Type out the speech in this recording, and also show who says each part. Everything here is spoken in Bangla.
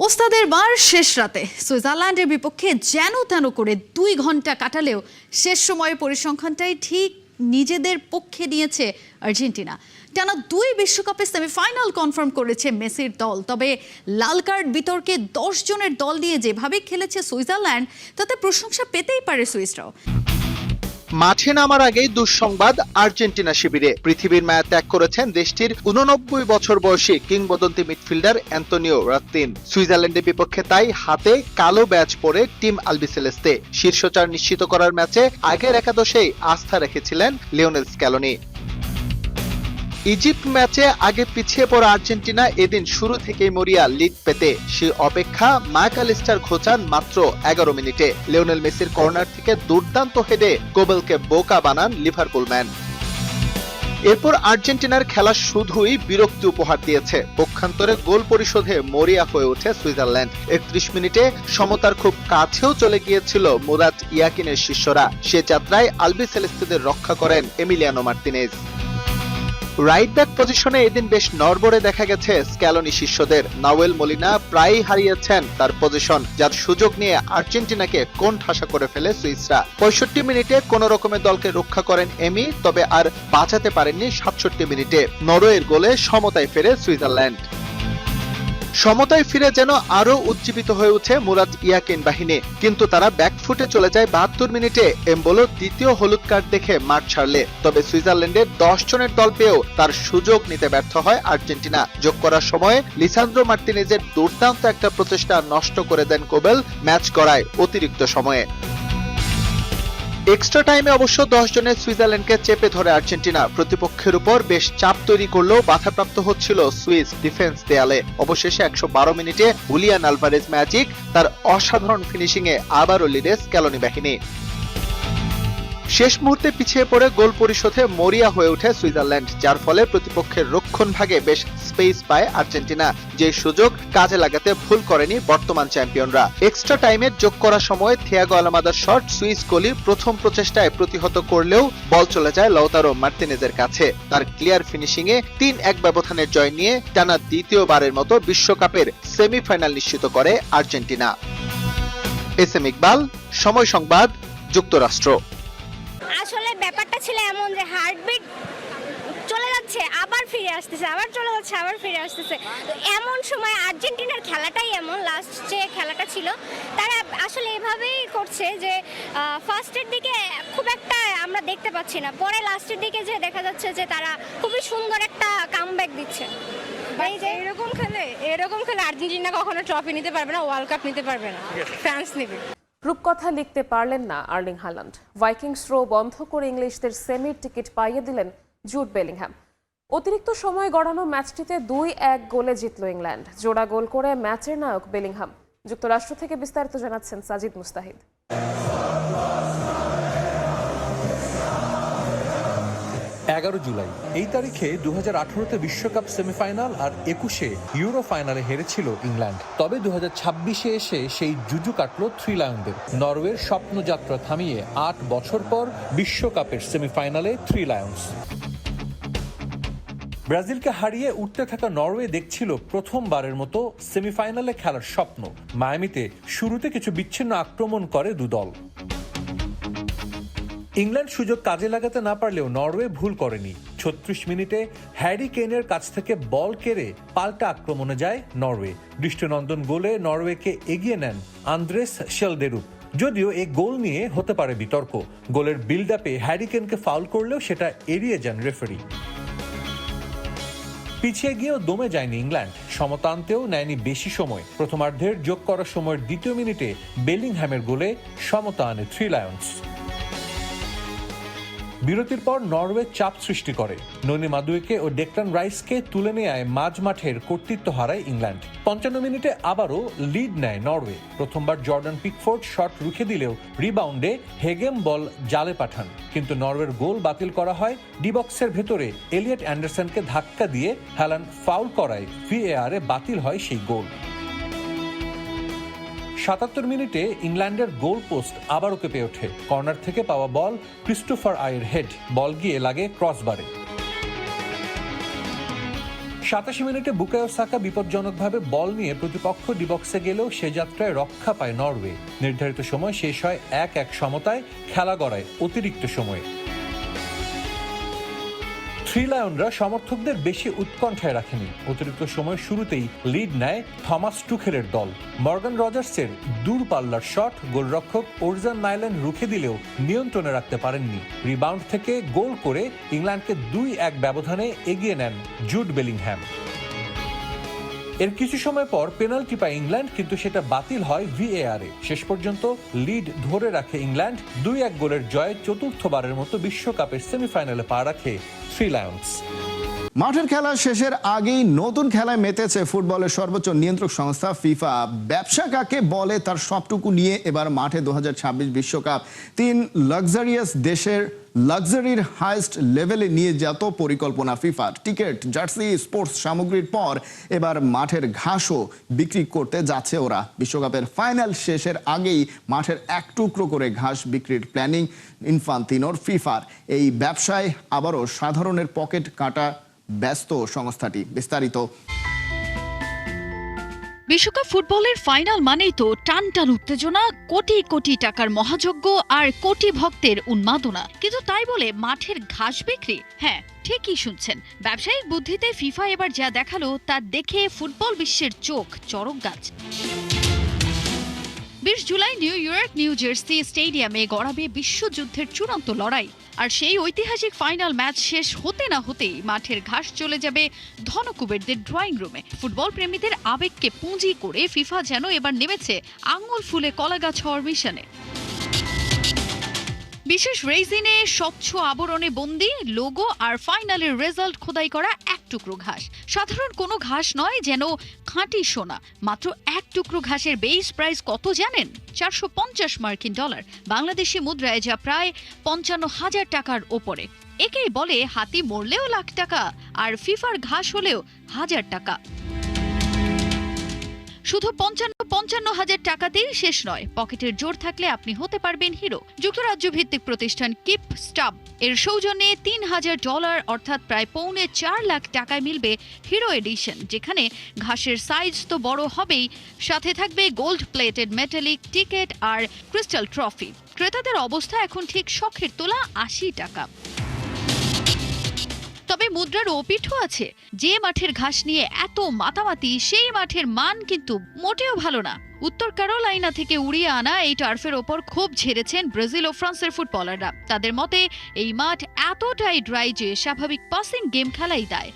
Speaker 1: ওস্তাদের বার শেষ রাতে সুইজারল্যান্ডের বিপক্ষে যেন তেন করে 2 ঘন্টা কাটালেও শেষ সময়ে পরিসংখ্যানটাই ঠিক নিজেদের পক্ষে নিয়েছে আর্জেন্টিনা। টানা 2 বিশ্বকাপে সেমিফাইনাল কনফার্ম করেছে মেসির দল। তবে লাল কার্ড বিতর্কে 10 জনের দল নিয়ে যেভাবে খেলেছে সুইজারল্যান্ড, তাতে প্রশংসা পেতেই পারে সুইসরাও।
Speaker 2: মাঠে নামার আগেই দুঃসংবাদ আর্জেন্টিনা শিবিরে। পৃথিবীর মায়া ত্যাগ করেছেন দেশটির 89 বছর বয়সী কিংবদন্তি মিডফিল্ডার অ্যান্তোনিও রাত্তিন। সুইজারল্যান্ডের বিপক্ষে তাই হাতে কালো ব্যাজ পরে টিম আলবিসেলেস্তে শীর্ষ 4 নিশ্চিত করার ম্যাচে আগের একাদশেই আস্থা রেখেছিলেন লিওনেল স্ক্যালোনি। ইজিপ্ট ম্যাচে আগে পিছিয়ে পড়া আর্জেন্টিনা এদিন শুরু থেকেই মরিয়া লিড পেতে। সে অপেক্ষা ম্যাকঅ্যালিস্টার ঘোচান মাত্র 11 মিনিটে। লিওনেল মেসির কর্নার থেকে দুর্দান্ত হেডে কোবেলকে বোকা বানান লিভারপুল ম্যান। এরপর আর্জেন্টিনার খেলা শুধুই বিরক্তি উপহার দিয়েছে। পক্ষান্তরে গোল পরিশোধে মরিয়া হয়ে ওঠে সুইজারল্যান্ড। 31 মিনিটে সমতার খুব কাছেও চলে গিয়েছিল মুরাত ইয়াকিনের শিষ্যরা। সে যাত্রায় আলবিসেলেস্তেদের রক্ষা করেন এমিলিয়ানো মার্তিনেজ। রাইট ব্যাক পজিশনে এদিন বেশ নড়বড়ে দেখা গেছে স্ক্যালোনি শিষ্যদের। নাওয়েল মলিনা প্রায়ই হারিয়েছেন তার পজিশন, যার সুযোগ নিয়ে আর্জেন্টিনাকে কোণঠাসা করে ফেলে সুইসরা। 65 মিনিটে কোন রকমের দলকে রক্ষা করেন এমি, তবে আর বাঁচাতে পারেননি 67 মিনিটে। নরওয়ের গোলে সমতায় ফেরে সুইজারল্যান্ড। সমতায় ফিরে যেন আরো উজ্জীবিত হয়ে উঠে মুরাত ইয়াকিন বাহিনী, কিন্তু তারা ব্যাকফুটে চলে যায় 72 মিনিটে এমবোলো দ্বিতীয় হলুদ কার্ড দেখে মাঠ ছাড়লে। তবে সুইজারল্যান্ডের 10 জনের দল পেয়েও তার সুযোগ নিতে ব্যর্থ হয় আর্জেন্টিনা। যোগ করার সময়ে লিসান্দ্রো মার্তিনেজের দুর্দান্ত একটা প্রচেষ্টা নষ্ট করে দেন কোবেল, ম্যাচ গড়ায় অতিরিক্ত সময়ে। এক্সট্রা টাইমে অবশ্য 10 জনের সুইজারল্যান্ডকে চেপে ধরে আর্জেন্টিনা। প্রতিপক্ষের উপর বেশ চাপ তৈরি করলেও বাধাপ্রাপ্ত হচ্ছিল সুইস ডিফেন্স দেয়ালে। অবশেষে 112 মিনিটে হুলিয়ান আলভারেজ ম্যাজিক তার অসাধারণ ফিনিশিংয়ে আবারও লিডে স্ক্যালোনি বাহিনী। শেষ মুহূর্তে পিছিয়ে পড়ে গোল পরিশোধে মরিয়া হয়ে ওঠে সুইজারল্যান্ড, যার ফলে প্রতিপক্ষের রক্ষণ ভাগে বেশ স্পেস পায় আর্জেন্টিনা। যে সুযোগ কাজে লাগাতে ভুল করেনি বর্তমান চ্যাম্পিয়নরা। এক্সট্রা টাইমে যোগ করার সময় থিয়াগো আলমাদার শট সুইস গোলি প্রথম প্রচেষ্টায় প্রতিহত করলেও বল চলে যায় লাউতারো মার্তিনেজের কাছে। তার ক্লিয়ার ফিনিশিংয়ে 3-1 ব্যবধানের জয় নিয়ে টানা দ্বিতীয়বারের মতো বিশ্বকাপের সেমিফাইনাল নিশ্চিত করে আর্জেন্টিনা। এসএম ইকবাল, সময় সংবাদ, যুক্তরাষ্ট্র।
Speaker 3: আসলে ব্যাপারটা ছিল এমন যে হার্টবিট চলে যাচ্ছে, আবার ফিরে আসতেছে, আবার চলে যাচ্ছে, আবার ফিরে আসতেছে। তো এমন সময় আর্জেন্টিনার খেলাটাই এমন, লাস্ট যে খেলাটা ছিল তারা আসলে এভাবেই করছে যে ফার্স্টের দিকে খুব একটা আমরা দেখতে পাচ্ছি না, পরে লাস্টের দিকে যে দেখা যাচ্ছে যে তারা খুবই সুন্দর একটা কামব্যাক দিচ্ছে।
Speaker 4: এরকম খেলে আর্জেন্টিনা কখনো ট্রফি নিতে পারবে না, ওয়ার্ল্ড কাপ নিতে পারবে না, ফ্রান্স নেবে।
Speaker 5: রূপকথা লিখতে পারলেন না আর্লিং হাল্যান্ড। ভাইকিংস রো বন্ধ করে ইংলিশদের সেমির টিকিট পাইয়ে দিলেন জুড বেলিংহ্যাম। অতিরিক্ত সময় গড়ানো ম্যাচটিতে 2-1 গোলে জিতল ইংল্যান্ড। জোড়া গোল করে ম্যাচের নায়ক বেলিংহ্যাম। যুক্তরাষ্ট্র থেকে বিস্তারিত জানাচ্ছেন সাজিদ মুস্তাহিদ।
Speaker 6: 11 জুলাই এই তারিখে 2018-তে বিশ্বকাপ সেমিফাইনাল আর 21-এ ইউরো ফাইনালে হেরেছিল ইংল্যান্ড। তবে 2026-এ এসে সেই জুজু কাটলো 3 লায়নদের। নরওয়ের স্বপ্নযাত্রা থামিয়ে 8 বছর পর বিশ্বকাপের সেমিফাইনালে 3 লায়ন্স। ব্রাজিলকে হারিয়ে উঠতে থাকা নরওয়ে দেখছিল প্রথমবারের মতো সেমিফাইনালে খেলার স্বপ্ন। মায়ামিতে শুরুতে কিছু বিচ্ছিন্ন আক্রমণ করে দুদল। ইংল্যান্ড সুযোগ কাজে লাগাতে না পারলেও নরওয়ে ভুল করেনি। 36 মিনিটে হ্যারি কেনের কাছ থেকে বল কেড়ে পাল্টা আক্রমণে যায় নরওয়ে। দৃষ্টিনন্দন গোলে নরওয়েকে এগিয়ে নেন আন্দ্রেস শেলদেরুপ। যদিও এই গোল নিয়ে হতে পারে বিতর্ক। গোলের বিল্ড আপে হ্যারি কেনকে ফাউল করলেও সেটা এড়িয়ে যান রেফারি। পিছিয়ে গিয়েও দমে যায়নি ইংল্যান্ড, সমতা আনতেও নেয়নি বেশি সময়। প্রথমার্ধের যোগ করার সময়ের 2য় মিনিটে বেলিংহ্যামের গোলে সমতা আনে 3 লায়ন্স। বিরতির পর নরওয়ে চাপ সৃষ্টি করে। ননি মাদুয়েকে ও ডেকলান রাইসকে তুলে নেয় মাঝ মাঠের কর্তৃত্ব হারায় ইংল্যান্ড। 55 মিনিটে আবারও লিড নেয় নরওয়ে। প্রথমবার জর্ডান পিকফোর্ড শট রুখে দিলেও রিবাউন্ডে হেগেম বল জালে পাঠান, কিন্তু নরওয়ের গোল বাতিল করা হয়। ডি বক্সের ভেতরে এলিয়ট অ্যান্ডারসনকে ধাক্কা দিয়ে হ্যালান্ড ফাউল করায় ভিএআরে বাতিল হয় সেই গোল। 77 মিনিটে ইংল্যান্ডের গোল পোস্ট আবারও কেঁপে ওঠে। কর্নার থেকে পাওয়া বল ক্রিস্টোফার আয়ের হেড, বল গিয়ে লাগে ক্রসবারে। 87 মিনিটে বুকায়ো সাকা বিপজ্জনকভাবে বল নিয়ে প্রতিপক্ষ ডিবক্সে গেলেও সে যাত্রায় রক্ষা পায় নরওয়ে। নির্ধারিত সময় শেষ হয় 1-1 সমতায়, খেলা গড়ায় অতিরিক্ত সময়ে। থ্রি লায়নরা সমর্থকদের বেশি উৎকণ্ঠায় রাখেনি। অতিরিক্ত সময় শুরুতেই লিড নেয় থমাস টুখেলের দল। মর্গান রজার্সের দূরপাল্লার শট গোলরক্ষক ওরজান নাইল্যান্ড রুখে দিলেও নিয়ন্ত্রণে রাখতে পারেননি। রিবাউন্ড থেকে গোল করে ইংল্যান্ডকে 2-1 ব্যবধানে এগিয়ে নেন জুড বেলিংহ্যাম। এর কিছু সময় পর পেনাল্টি পায় ইংল্যান্ড, কিন্তু সেটা বাতিল হয় ভিএআরে। শেষ পর্যন্ত লিড ধরে রাখে ইংল্যান্ড। 2-1 গোলের জয়ে চতুর্থবারের মতো বিশ্বকাপের সেমিফাইনালে পা রাখে থ্রি লায়ন্স।
Speaker 7: মাঠের খেলা শেষের আগেই নতুন খেলায় মেতেছে ফুটবলের সর্বোচ্চ নিয়ন্ত্রক সংস্থা ফিফা। ব্যবসা কাকে বলে তার সবটুকু নিয়ে এবার মাঠে 2026 বিশ্বকাপ। 3 লাক্সারিয়াস দেশের লাক্সারির হাইস্ট লেভেলে নিয়ে যেত পরিকল্পনা ফিফার। টিকিট, জার্সি, স্পোর্টস সামগ্রীর পর এবার মাঠের ঘাসও বিক্রি করতে যাচ্ছে ওরা। বিশ্বকাপের ফাইনাল শেষের আগেই মাঠের এক টুকরো করে ঘাস বিক্রির প্ল্যানিং ইনফান্তিনোর ফিফার। এই ব্যবসায় আবারও সাধারণের পকেট কাটা ব্যস্ত সংস্থাটি। বিস্তারিত।
Speaker 1: বিশ্বকাপ ফুটবলের ফাইনাল মানেই তো টান টান উত্তেজনা, কোটি কোটি টাকার মহাযজ্ঞ আর কোটি ভক্তের উন্মাদনা। কিন্তু তাই বলে মাঠের ঘাস বিক্রি? হ্যাঁ, ঠিকই শুনছেন। ব্যবসায়িক বুদ্ধিতে ফিফা এবার যা দেখালো তা দেখে ফুটবল বিশ্বের চোখ চড়ক গাছ। 20 July new York new jersey স্টেডিয়ামে গড়াবে বিশ্বযুদ্ধের চূড়ান্ত লড়াই। আর সেই ঐতিহাসিক ফাইনাল ম্যাচ শেষ হতে না হতেই মাঠের ঘাস চলে যাবে ধনকুবেরদের ড্রয়িং রুমে। ফুটবল প্রেমীদের আবেগকে পুঁজি করে ফিফা যেন এবার নেমেছে আঙুল ফুলে কলাগাছ হওয়ার মিশনে। বিশেষ রেজিনে স্বচ্ছ আবরণে বন্দি লোগো আর ফাইনালের রেজাল্ট খোদাই করা এক টুকরো ঘাস। সাধারণ কোনো ঘাস নয়, যেন খাঁটি সোনা। মাত্র এক টুকরো ঘাসের বেস প্রাইস কত জানেন? $450 মার্কিন। বাংলাদেশি মুদ্রায় যা প্রায় 55,000 টাকার ওপরে। একেই বলে হাতি মরলেও লাখ টাকা, আর ফিফার ঘাস হলেও 1000 টাকা। শুধু 55,000 টাকাতেই শেষ নয়, পকেটের জোর থাকলে আপনি হতে পারবেন হিরো। যুক্তরাজ্য ভিত্তিক প্রতিষ্ঠান কিপ স্টাব এর সৌজন্যে $3,000 অর্থাৎ প্রায় $4.25 লাখ টাকায় মিলবে হিরো এডিশন, যেখানে ঘাসের সাইজ তো বড় হবেই, সাথে থাকবে গোল্ড প্লেটেড মেটালিক টিকেট আর ক্রিস্টাল ট্রফি। ক্রেতাদের অবস্থা এখন ঠিক শখের তোলা 80 টাকা। তবে মুদ্রার ওপিঠও আছে। যে মাঠের ঘাস নিয়ে এত মাতামাতি, সেই মাঠের মান কিন্তু মোটেও ভালো না। উত্তর ক্যারোলাইনা থেকে উড়িয়ে আনা এই টার্ফের ওপর ক্ষোভ ঝেড়েছেন ব্রাজিল ও ফ্রান্সের ফুটবলাররা। তাদের মতে এই মাঠ এতটাই ড্রাই যে স্বাভাবিক পাসিং গেম খেলাই দায়।